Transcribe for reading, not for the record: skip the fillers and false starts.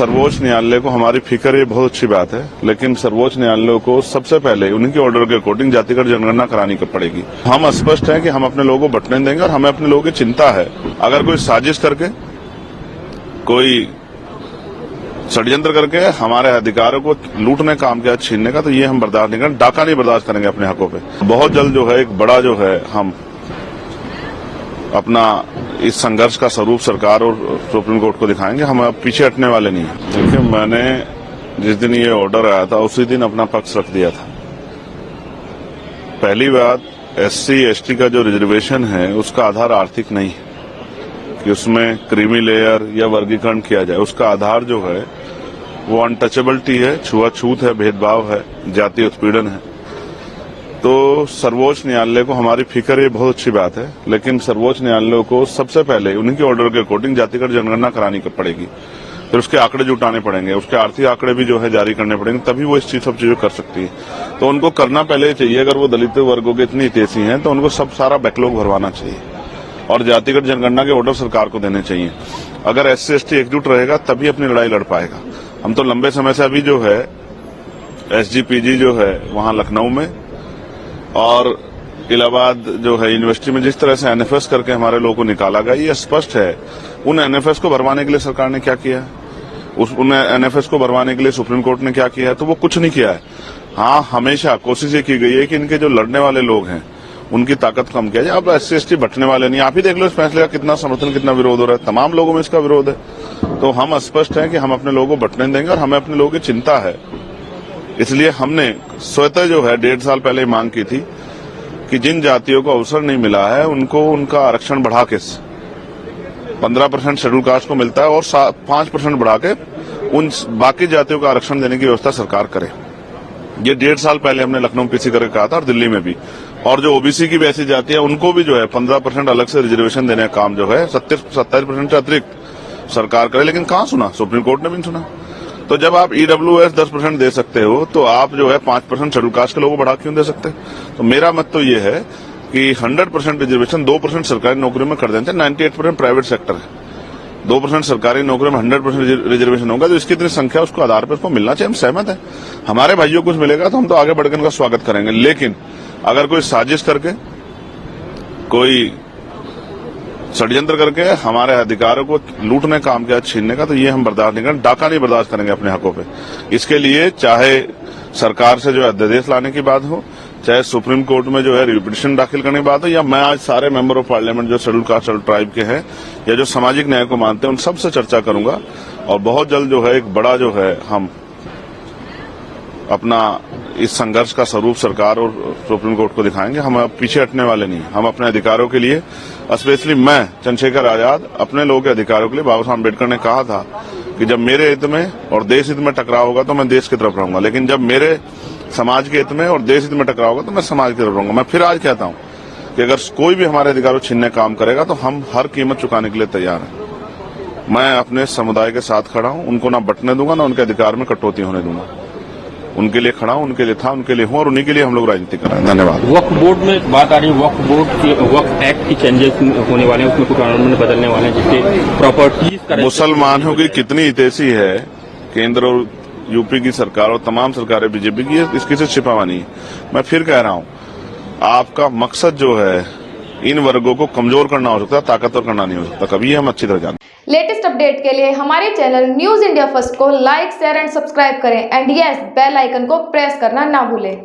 सर्वोच्च न्यायालय को हमारी फिक्र ये बहुत अच्छी बात है, लेकिन सर्वोच्च न्यायालय को सबसे पहले उनके ऑर्डर के अकॉर्डिंग जातिगत जनगणना करानी पड़ेगी। हम स्पष्ट हैं कि हम अपने लोगों को बंटने देंगे और हमें अपने लोगों की चिंता है। अगर कोई साजिश करके, कोई षड्यंत्र करके हमारे अधिकारों को लूटने काम किया, छीनने का, तो ये हम बर्दाश्त नहीं करेंगे। डाका नहीं बर्दाश्त करेंगे अपने हकों पे। बहुत जल्द जो है एक बड़ा जो है हम अपना इस संघर्ष का स्वरूप सरकार और सुप्रीम कोर्ट को दिखाएंगे। हम अब पीछे हटने वाले नहीं हैं। देखिए, मैंने जिस दिन ये ऑर्डर आया था उसी दिन अपना पक्ष रख दिया था। पहली बात, SC ST का जो रिजर्वेशन है उसका आधार आर्थिक नहीं है कि उसमें क्रीमी लेयर या वर्गीकरण किया जाए। उसका आधार जो है वो अनटचेबिलिटी है, छुआछूत है, भेदभाव है, जातीय उत्पीड़न है। तो सर्वोच्च न्यायालय को हमारी फिक्र ये बहुत अच्छी बात है, लेकिन सर्वोच्च न्यायालय को सबसे पहले उनके ऑर्डर के अकॉर्डिंग जातिगत जनगणना करानी पड़ेगी। फिर उसके आंकड़े जुटाने पड़ेंगे, उसके आर्थिक आंकड़े भी जो है जारी करने पड़ेंगे, तभी वो सब चीजें कर सकती है। तो उनको करना पहले चाहिए। अगर वो दलित वर्गों के इतनी हितैषी हैं तो उनको सब सारा बैकलॉग भरवाना चाहिए और जातिगत जनगणना के ऑर्डर सरकार को देने चाहिए। अगर SC ST एकजुट रहेगा तभी अपनी लड़ाई लड़ पाएगा। हम तो लंबे समय से अभी जो है SGPG जो है वहां लखनऊ में और इलाहाबाद जो है यूनिवर्सिटी में जिस तरह से NFS करके हमारे लोगों को निकाला गया, ये स्पष्ट है। उन NFS को भरवाने के लिए सरकार ने क्या किया है, उन NFS को भरवाने के लिए सुप्रीम कोर्ट ने क्या किया है, तो वो कुछ नहीं किया है। हाँ, हमेशा कोशिश ये की गई है कि इनके जो लड़ने वाले लोग हैं उनकी ताकत कम किया जाए। अब SC ST बटने वाले नहीं। आप ही देख लो इस फैसले का कितना समर्थन, कितना विरोध हो रहा है। तमाम लोगों में इसका विरोध है। तो हम स्पष्ट हैं कि हम अपने लोगों को बटने देंगे और हमें अपने लोगों की चिंता है। इसलिए हमने स्वतः जो है 1.5 साल पहले मांग की थी कि जिन जातियों को अवसर नहीं मिला है उनको उनका आरक्षण बढ़ा के 15% शेड्यूल कास्ट को मिलता है और 5% बढ़ा के उन बाकी जातियों को आरक्षण देने की व्यवस्था सरकार करे। ये 1.5 साल पहले हमने लखनऊ PC करके कहा था और दिल्ली में भी। और जो OBC की भी ऐसी जाति है उनको भी जो है 15% अलग से रिजर्वेशन देने का काम जो है 27% से अतिरिक्त सरकार करे। लेकिन कहाँ सुना, सुप्रीम कोर्ट ने भी नहीं सुना। तो जब आप EWS 10% दे सकते हो तो आप जो है 5% शेड्यूल कास्ट के लोगों को बढ़ा क्यों दे सकते? तो मेरा मत तो ये है कि 100% रिजर्वेशन 2% सरकारी नौकरी में कर देना चाहिए। 98% प्राइवेट सेक्टर है, 2% सरकारी नौकरी में 100% रिजर्वेशन होगा। तो इसकी इतनी संख्या उसको आधार पर उसको मिलना चाहिए। हम सहमत हैं। हमारे भाइयों को कुछ मिलेगा तो हम तो आगे बढ़कर उनका स्वागत करेंगे। लेकिन अगर कोई साजिश करके, कोई षड्यंत्र करके हमारे अधिकारों को लूटने काम किया, छीनने का, तो ये हम बर्दाश्त नहीं करेंगे। डाका नहीं बर्दाश्त करेंगे अपने हकों पे। इसके लिए चाहे सरकार से जो है अध्यादेश लाने की बात हो, चाहे सुप्रीम कोर्ट में जो है रिपिटिशन दाखिल करने की बात हो, या मैं आज सारे मेंबर ऑफ पार्लियामेंट जो शेड्यूल कास्ट शेड्यूल ट्राइब के हैं या जो सामाजिक न्याय को मानते हैं उन सबसे चर्चा करूंगा। और बहुत जल्द जो है एक बड़ा जो है हम अपना इस संघर्ष का स्वरूप सरकार और सुप्रीम कोर्ट को दिखाएंगे। हम अब पीछे हटने वाले नहीं। हम अपने अधिकारों के लिए, स्पेशली मैं चंद्रशेखर आजाद, अपने लोगों के अधिकारों के लिए, बाबा साहब अम्बेडकर ने कहा था कि जब मेरे हित में और देश हित में टकराव होगा तो मैं देश की तरफ रहूंगा, लेकिन जब मेरे समाज के हित में और देश हित में टकराव होगा तो मैं समाज की तरफ रहूंगा। मैं फिर आज कहता हूं कि अगर कोई भी हमारे अधिकारों छीनने काम करेगा तो हम हर कीमत चुकाने के लिए तैयार हैं। मैं अपने समुदाय के साथ खड़ा हूं, उनको ना बंटने दूंगा, ना उनके अधिकार में कटौती होने दूंगा। उनके लिए खड़ा हूं, उनके लिए था, उनके लिए हूं और उन्हीं के लिए हम लोग राजनीति कर रहे हैं। धन्यवाद। वक्फ बोर्ड में बात आ रही है, वक्फ बोर्ड की वक्फ एक्ट की चेंजेस होने वाले हैं, उसमें कुछ कानून बदलने वाले हैं जिससे प्रॉपर्टीज का, मुसलमानों की कितनी हितैषी है केंद्र और यूपी की सरकार और तमाम सरकारें बीजेपी की, इसकी से छिपावा नहीं। मैं फिर कह रहा हूं, आपका मकसद जो है इन वर्गों को कमजोर करना हो सकता है, ताकतवर करना नहीं हो सकता। कभी हम अच्छी तरह जानते हैं। लेटेस्ट अपडेट के लिए हमारे चैनल न्यूज इंडिया फर्स्ट को लाइक, शेयर एंड सब्सक्राइब करें एंड यस, बेल आइकन को प्रेस करना ना भूलें।